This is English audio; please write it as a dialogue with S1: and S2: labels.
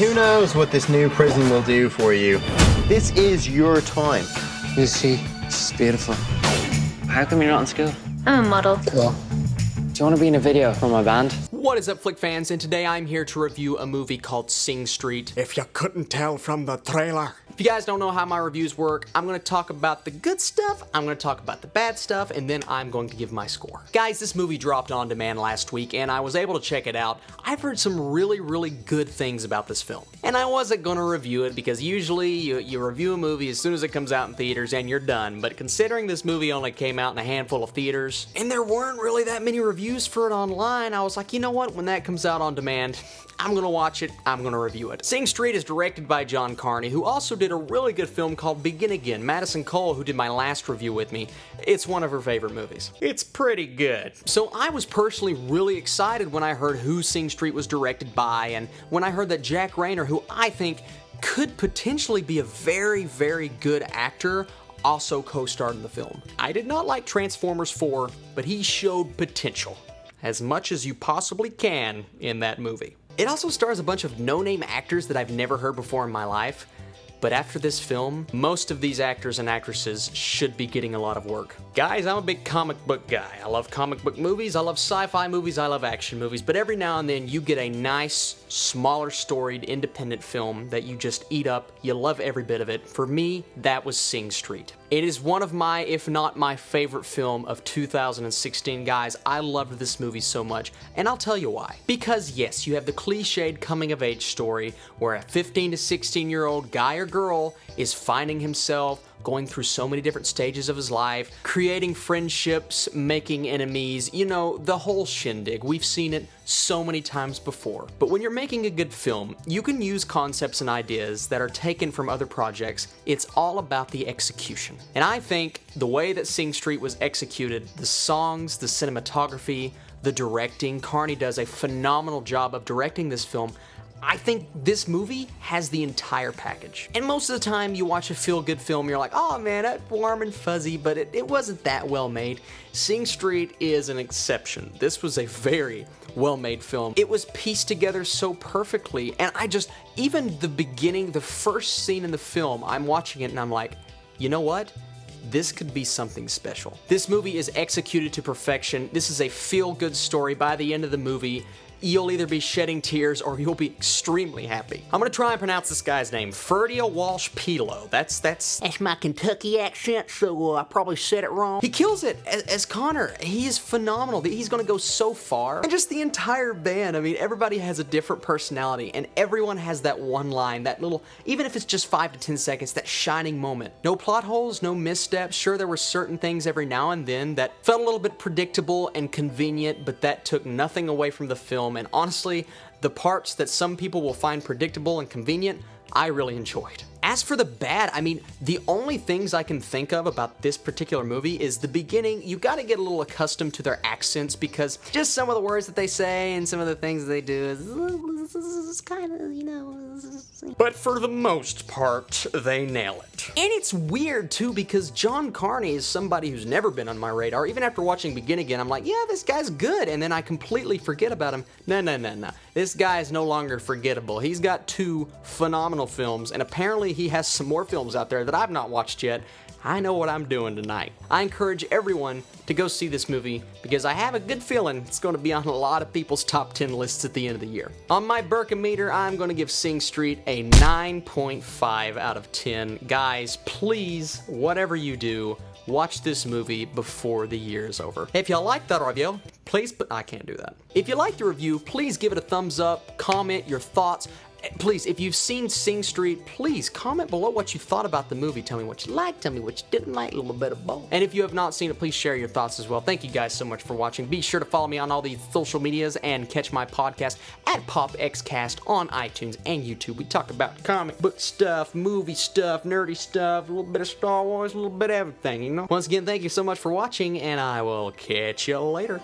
S1: Who knows what this new prison will do for you? This is your time.
S2: You see, she's beautiful. How come you're not in school?
S3: I'm a model.
S2: Cool. Do you want to be in a video for my band?
S4: What is up, Flick fans? And today I'm here to review a movie called Sing Street.
S5: If you couldn't tell from the trailer.
S4: If you guys don't know how my reviews work, I'm going to talk about the good stuff, I'm going to talk about the bad stuff, and then I'm going to give my score. Guys, this movie dropped on demand last week, and I was able to check it out. I've heard some really good things about this film. And I wasn't going to review it because usually you review a movie as soon as it comes out in theaters and you're done. But considering this movie only came out in a handful of theaters, and there weren't really that many reviews for it online, I was like, you know what, when that comes out on demand, I'm gonna watch it, I'm gonna review it. Sing Street is directed by Carney, who also did a really good film called Begin Again. Madison Cole, who did my last review with me, it's one of her favorite movies. It's pretty good. So I was personally really excited when I heard who Sing Street was directed by, and when I heard that Jack Reynor, who I think could potentially be a very good actor, also co-starred in the film. I did not like Transformers 4, but he showed potential. As much as you possibly can in that movie. It also stars a bunch of no-name actors that I've never heard before in my life, but after this film, most of these actors and actresses should be getting a lot of work. Guys, I'm a big comic book guy. I love comic book movies, I love sci-fi movies, I love action movies, but every now and then you get a nice, smaller storied, independent film that you just eat up, you love every bit of it. For me, that was Sing Street. It is one of my, if not my favorite film of 2016, guys. I loved this movie so much, and I'll tell you why. Because yes, you have the cliched coming-of-age story where a 15 to 16-year-old guy or girl is finding himself, going through so many different stages of his life, creating friendships, making enemies, you know, the whole shindig. We've seen it so many times before. But when you're making a good film, you can use concepts and ideas that are taken from other projects. It's all about the execution. And I think the way that Sing Street was executed, the songs, the cinematography, the directing, Carney does a phenomenal job of directing this film. I think this movie has the entire package. And most of the time you watch a feel-good film, you're like, oh man, that's warm and fuzzy, but it wasn't that well made. Sing Street is an exception. This was a very well-made film. It was pieced together so perfectly, and even the beginning, the first scene in the film, I'm watching it and I'm like, you know what? This could be something special. This movie is executed to perfection. This is a feel-good story. By the end of the movie, you'll either be shedding tears or you'll be extremely happy. I'm gonna try and pronounce this guy's name. Ferdia Walsh Pilo. That's
S6: my Kentucky accent, so I probably said it wrong.
S4: He kills it as Connor. He is phenomenal. He's gonna go so far. And just the entire band, I mean, everybody has a different personality and everyone has that one line, that little, even if it's just 5 to 10 seconds, that shining moment. No plot holes, no missteps. Sure, there were certain things every now and then that felt a little bit predictable and convenient, but that took nothing away from the film. And honestly, the parts that some people will find predictable and convenient, I really enjoyed. As for the bad, I mean, the only things I can think of about this particular movie is the beginning. You gotta get a little accustomed to their accents because just some of the words that they say and some of the things that they do is kind of, you know. But for the most part, they nail it. And it's weird too because Carney is somebody who's never been on my radar. Even after watching Begin Again, I'm like, yeah, this guy's good. And then I completely forget about him. No. This guy is no longer forgettable. He's got 2 phenomenal films, and apparently he has some more films out there that I've not watched yet. I know what I'm doing tonight. I encourage everyone to go see this movie because I have a good feeling it's going to be on a lot of people's top 10 lists at the end of the year. On my Burkameter, I'm going to give Sing Street a 9.5 out of 10. Guys, please, whatever you do, watch this movie before the year is over. If you like that review, please, I can't do that. If you like the review, please give it a thumbs up, comment your thoughts. Please, if you've seen Sing Street, please comment below what you thought about the movie. Tell me what you liked, tell me what you didn't like, a little bit of both. And if you have not seen it, please share your thoughts as well. Thank you guys so much for watching. Be sure to follow me on all the social medias and catch my podcast at PopXCast on iTunes and YouTube. We talk about comic book stuff, movie stuff, nerdy stuff, a little bit of Star Wars, a little bit of everything, you know? Once again, thank you so much for watching, and I will catch you later.